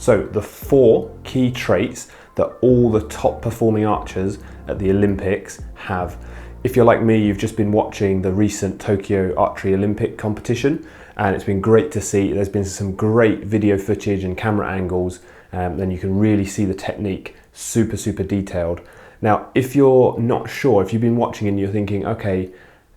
So the 4 key traits that all the top performing archers at the Olympics have. If you're like me, you've just been watching the recent Tokyo Archery Olympic competition, and it's been great to see. There's been some great video footage and camera angles, and you can really see the technique super detailed. Now, if you're not sure, if you've been watching and you're thinking, okay,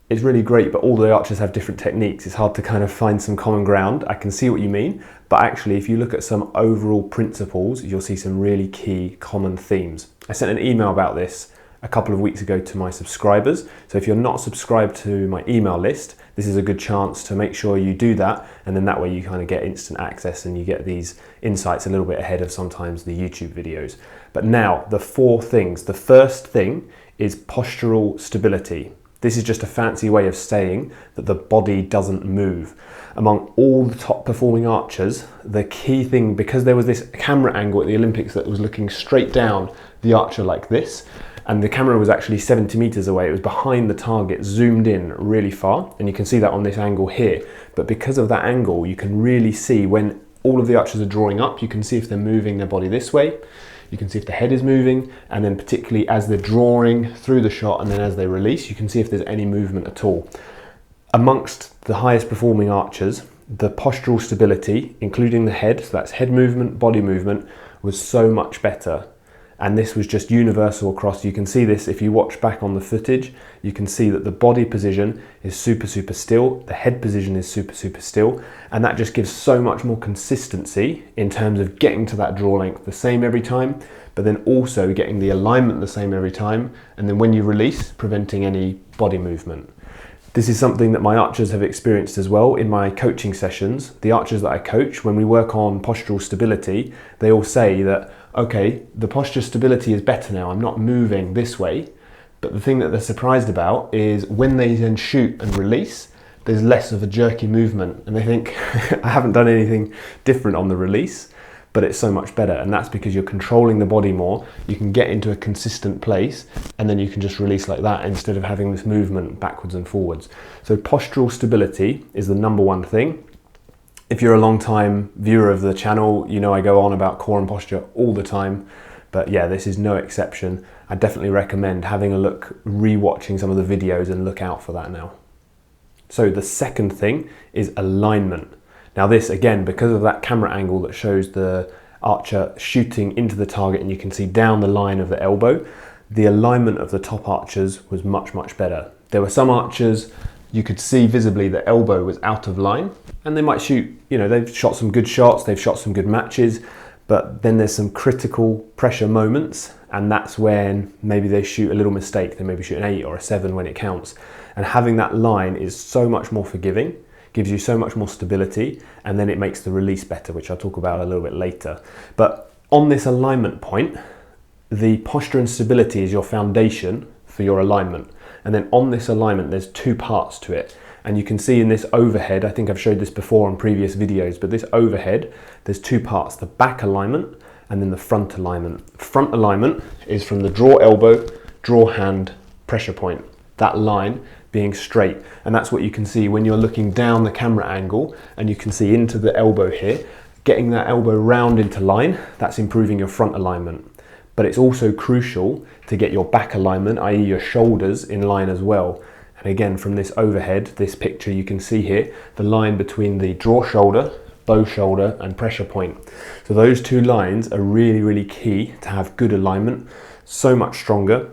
it's really great, but all the archers have different techniques, it's hard to kind of find some common ground. I can see what you mean, but actually if you look at some overall principles, you'll see some really key common themes. I sent an email about this a couple of weeks ago to my subscribers, so if you're not subscribed to my email list, this is a good chance to make sure you do that, and then that way you kind of get instant access and you get these insights a little bit ahead of sometimes the YouTube videos. But now, the 4 things. The first thing is postural stability. This is just a fancy way of saying that the body doesn't move. Among all the top performing archers, the key thing, because there was this camera angle at the Olympics that was looking straight down the archer like this, and the camera was actually 70 meters away, it was behind the target, zoomed in really far, and you can see that on this angle here. But because of that angle, you can really see when all of the archers are drawing up, you can see if they're moving their body this way, you can see if the head is moving, and then particularly as they're drawing through the shot and then as they release, you can see if there's any movement at all. Amongst the highest performing archers, the postural stability, including the head, so that's head movement, body movement, was so much better. And this was just universal across. You can see this if you watch back on the footage, you can see that the body position is super still, the head position is super still, and that just gives so much more consistency in terms of getting to that draw length the same every time, but then also getting the alignment the same every time, and then when you release, preventing any body movement. This is something that my archers have experienced as well in my coaching sessions. The archers that I coach, when we work on postural stability, they all say that, okay, the posture stability is better now, I'm not moving this way. But the thing that they're surprised about is when they then shoot and release, there's less of a jerky movement. And they think, I haven't done anything different on the release, but it's so much better. And that's because you're controlling the body more, you can get into a consistent place, and then you can just release like that instead of having this movement backwards and forwards. So postural stability is the number 1 thing. If you're a long time viewer of the channel, you know I go on about core and posture all the time, but yeah, this is no exception. I definitely recommend having a look, re-watching some of the videos, and look out for that now. So the second thing is alignment. Now this, again, because of that camera angle that shows the archer shooting into the target and you can see down the line of the elbow, the alignment of the top archers was much better. There were some archers, you could see visibly the elbow was out of line, and they might shoot, you know, they've shot some good shots, they've shot some good matches, but then there's some critical pressure moments, and that's when maybe they shoot a little mistake. They maybe shoot an 8 or a 7 when it counts. And having that line is so much more forgiving, gives you so much more stability, and then it makes the release better, which I'll talk about a little bit later. But on this alignment point, the posture and stability is your foundation for your alignment. And then on this alignment, there's 2 parts to it. And you can see in this overhead, I think I've showed this before on previous videos, but this overhead, there's 2 parts, the back alignment and then the front alignment. Front alignment is from the draw elbow, draw hand, pressure point, that line being straight. And that's what you can see when you're looking down the camera angle, and you can see into the elbow here, getting that elbow round into line, that's improving your front alignment. But it's also crucial to get your back alignment, i.e. your shoulders, in line as well. And again, from this overhead, this picture, you can see here, the line between the draw shoulder, bow shoulder, and pressure point. So those 2 lines are really key to have good alignment, so much stronger,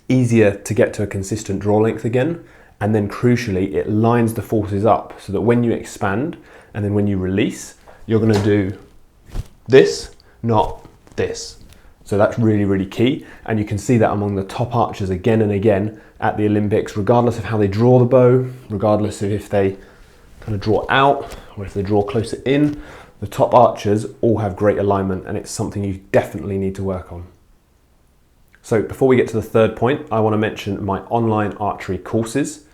easier to get to a consistent draw length again, and then crucially, it lines the forces up so that when you expand, and then when you release, you're gonna do this, not this. So that's really key, and you can see that among the top archers again and again at the Olympics, regardless of how they draw the bow, regardless of if they kind of draw out or if they draw closer in, the top archers all have great alignment, and it's something you definitely need to work on. So before we get to the third point, I want to mention my online archery courses.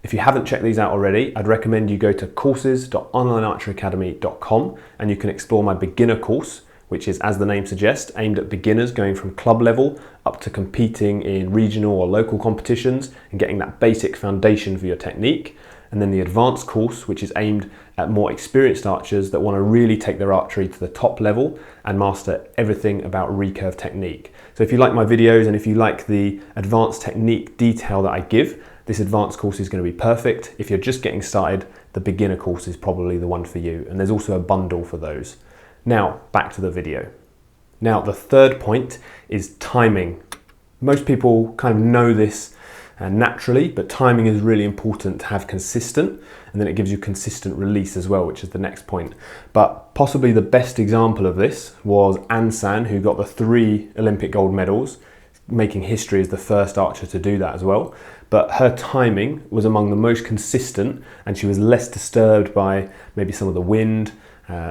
If you haven't checked these out already, I'd recommend you go to courses.onlinearcheryacademy.com, and you can explore my beginner course, which is, as the name suggests, aimed at beginners going from club level up to competing in regional or local competitions and getting that basic foundation for your technique. and then the advanced course, which is aimed at more experienced archers that want to really take their archery to the top level and master everything about recurve technique. So if you like my videos and if you like the advanced technique detail that I give, this advanced course is going to be perfect. If you're just getting started, the beginner course is probably the one for you, and there's also a bundle for those. Now, back to the video. Now, the third point is timing. Most people kind of know this naturally, but timing is really important to have consistent, and then it gives you consistent release as well, which is the next point. But possibly the best example of this was Ansan, who got the 3 Olympic gold medals, making history as the first archer to do that as well. But her timing was among the most consistent, and she was less disturbed by maybe some of the wind,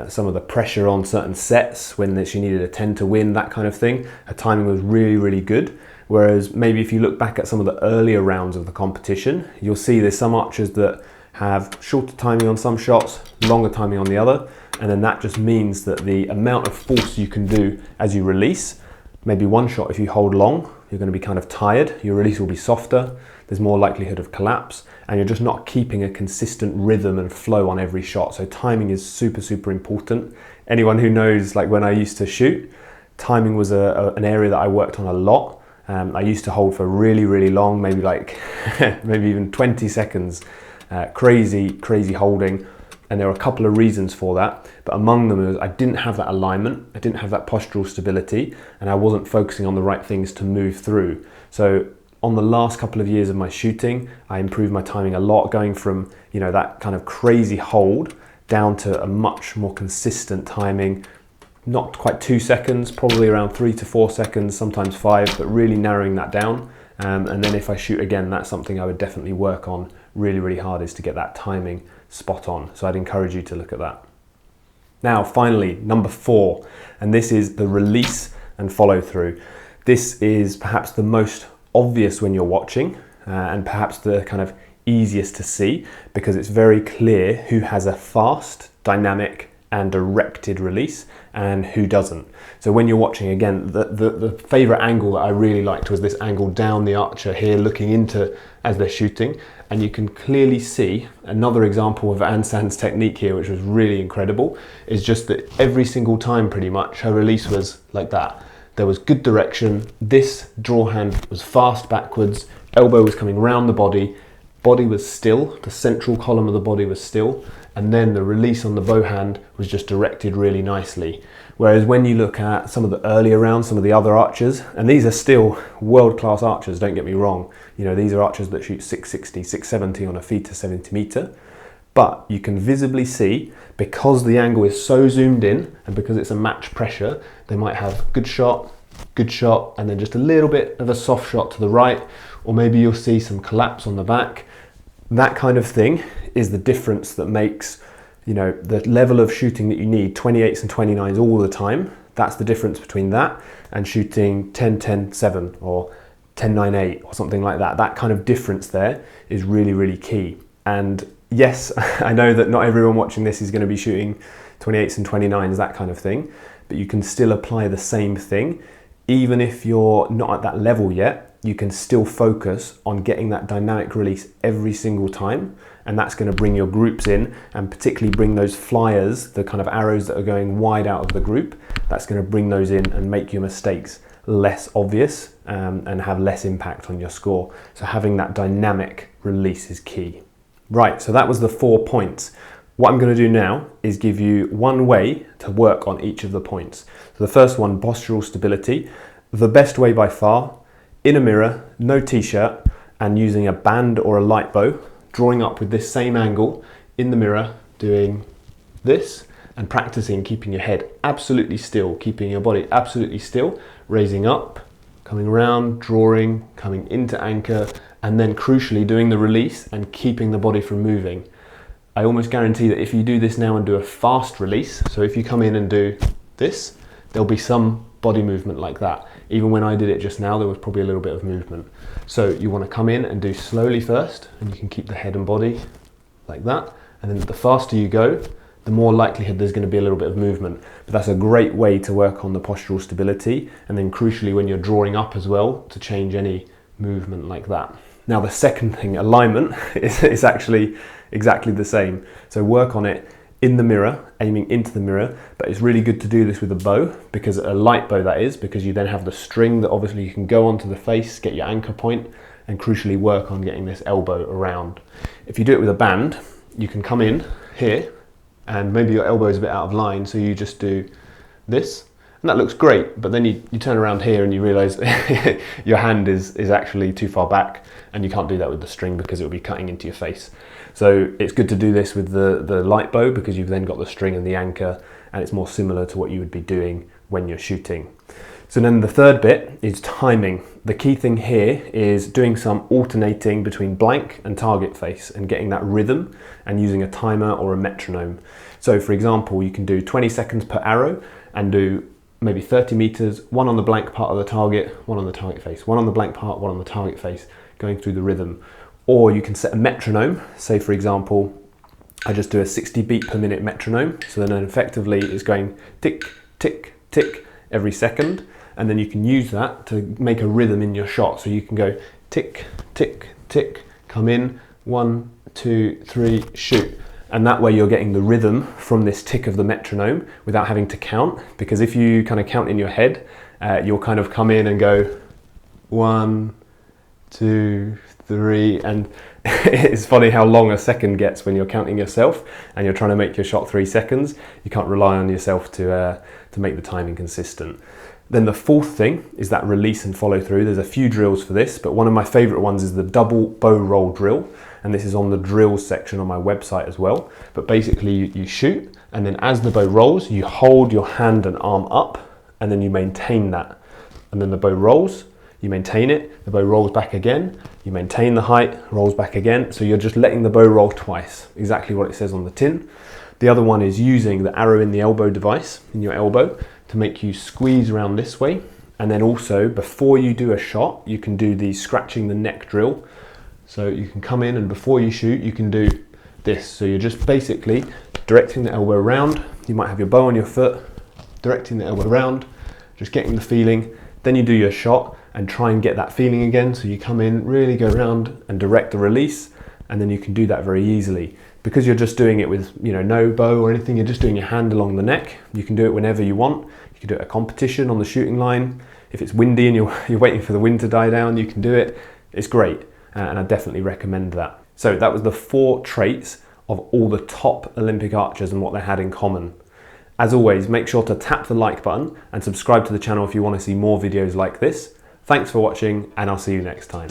some of the pressure on certain sets when she needed a 10 to win, that kind of thing. Her timing was really, really good. Whereas maybe if you look back at some of the earlier rounds of the competition, you'll see there's some archers that have shorter timing on some shots, longer timing on the other, and then that just means that the amount of force you can do as you release, maybe one shot if you hold long, you're going to be kind of tired, your release will be softer, there's more likelihood of collapse, and you're just not keeping a consistent rhythm and flow on every shot. So timing is super, super important. Anyone who knows, like when I used to shoot, timing was an area that I worked on a lot. I used to hold for really, really long, maybe like, maybe even 20 seconds, crazy holding. And there are a couple of reasons for that, but among them is I didn't have that alignment, I didn't have that postural stability, and I wasn't focusing on the right things to move through. So on the last couple of years of my shooting, I improved my timing a lot, going from, you know, that kind of crazy hold down to a much more consistent timing, not quite 2 seconds, probably around 3 to 4 seconds, sometimes 5, but really narrowing that down. And then if I shoot again, that's something I would definitely work on really, really hard, is to get that timing spot on. So I'd encourage you to look at that. Now, finally, number 4, and this is the release and follow through. This is perhaps the most obvious when you're watching, and perhaps the kind of easiest to see, because it's very clear who has a fast, dynamic, and directed release and who doesn't. So when you're watching, again, the favorite angle that I really liked was this angle down the archer here, looking into as they're shooting, and you can clearly see another example of Ansan's technique here, which was really incredible, is just that every single time pretty much her release was like that. There was good direction, this draw hand was fast backwards, elbow was coming round the body was still, the central column of the body was still, and then the release on the bow hand was just directed really nicely. Whereas when you look at some of the earlier rounds, some of the other archers, and these are still world-class archers, don't get me wrong, you know, these are archers that shoot 660, 670 on a FITA 70 meter, but you can visibly see, because the angle is so zoomed in and because it's a match pressure, they might have good shot, and then just a little bit of a soft shot to the right, or maybe you'll see some collapse on the back. That kind of thing is the difference that makes, you know, the level of shooting that you need, 28s and 29s all the time. That's the difference between that and shooting 10-10-7 or 10-9-8 or something like that. That kind of difference there is really, really key. And yes, I know that not everyone watching this is going to be shooting 28s and 29s, that kind of thing, but you can still apply the same thing. Even if you're not at that level yet, you can still focus on getting that dynamic release every single time, and that's going to bring your groups in, and particularly bring those flyers, the kind of arrows that are going wide out of the group, that's going to bring those in and make your mistakes less obvious and have less impact on your score. So having that dynamic release is key. Right, so that was the 4 points. What I'm going to do now is give you one way to work on each of the points. So the first one, postural stability. The best way by far, in a mirror, no t-shirt, and using a band or a light bow, drawing up with this same angle in the mirror, doing this, and practicing keeping your head absolutely still, keeping your body absolutely still, raising up, coming around, drawing, coming into anchor, and then crucially doing the release and keeping the body from moving. I almost guarantee that if you do this now and do a fast release, so if you come in and do this, there'll be some body movement like that. Even when I did it just now, there was probably a little bit of movement. So you want to come in and do slowly first, and you can keep the head and body like that. And then the faster you go, the more likelihood there's going to be a little bit of movement. But that's a great way to work on the postural stability. And then crucially, when you're drawing up as well, to change any movement like that. Now the second thing, alignment, is actually exactly the same. So work on it in the mirror, aiming into the mirror, but it's really good to do this with a bow, because a light bow that is, because you then have the string that obviously you can go onto the face, get your anchor point, and crucially work on getting this elbow around. If you do it with a band, you can come in here, and maybe your elbow is a bit out of line, so you just do this, and that looks great, but then you turn around here and you realize your hand is actually too far back, and you can't do that with the string because it will be cutting into your face. So it's good to do this with the light bow, because you've then got the string and the anchor, and it's more similar to what you would be doing when you're shooting. So then the third bit is timing. The key thing here is doing some alternating between blank and target face and getting that rhythm, and using a timer or a metronome. So for example, you can do 20 seconds per arrow and do maybe 30 meters, one on the blank part of the target, one on the target face, one on the blank part, one on the target face, going through the rhythm. Or you can set a metronome. Say for example, I just do a 60 beat per minute metronome. So then effectively it's going tick, tick, tick every second. And then you can use that to make a rhythm in your shot. So you can go tick, tick, tick, come in, 1, 2, 3, shoot. And that way you're getting the rhythm from this tick of the metronome without having to count. Because if you kind of count in your head, you'll kind of come in and go 1, 2, 3, and it's funny how long a second gets when you're counting yourself and you're trying to make your shot 3 seconds. You can't rely on yourself to make the timing consistent. Then the fourth thing is that release and follow through. There's a few drills for this, but one of my favorite ones is the double bow roll drill. And this is on the drills section on my website as well. But basically you shoot, and then as the bow rolls, you hold your hand and arm up, and then you maintain that. And then the bow rolls, you maintain it, the bow rolls back again, you maintain the height, rolls back again. So you're just letting the bow roll twice, exactly what it says on the tin. The other one is using the arrow in the elbow device, in your elbow, to make you squeeze around this way. And then also, before you do a shot, you can do the scratching the neck drill. So you can come in, and before you shoot, you can do this. So you're just basically directing the elbow around. You might have your bow on your foot, directing the elbow around, just getting the feeling. Then you do your shot and try and get that feeling again. So you come in, really go around and direct the release, and then you can do that very easily. Because you're just doing it with, no bow or anything, you're just doing your hand along the neck. You can do it whenever you want. You can do it at a competition on the shooting line. If it's windy and you're waiting for the wind to die down, you can do it. It's great, and I definitely recommend that. So that was the 4 traits of all the top Olympic archers and what they had in common. As always, make sure to tap the like button and subscribe to the channel if you want to see more videos like this. Thanks for watching, and I'll see you next time.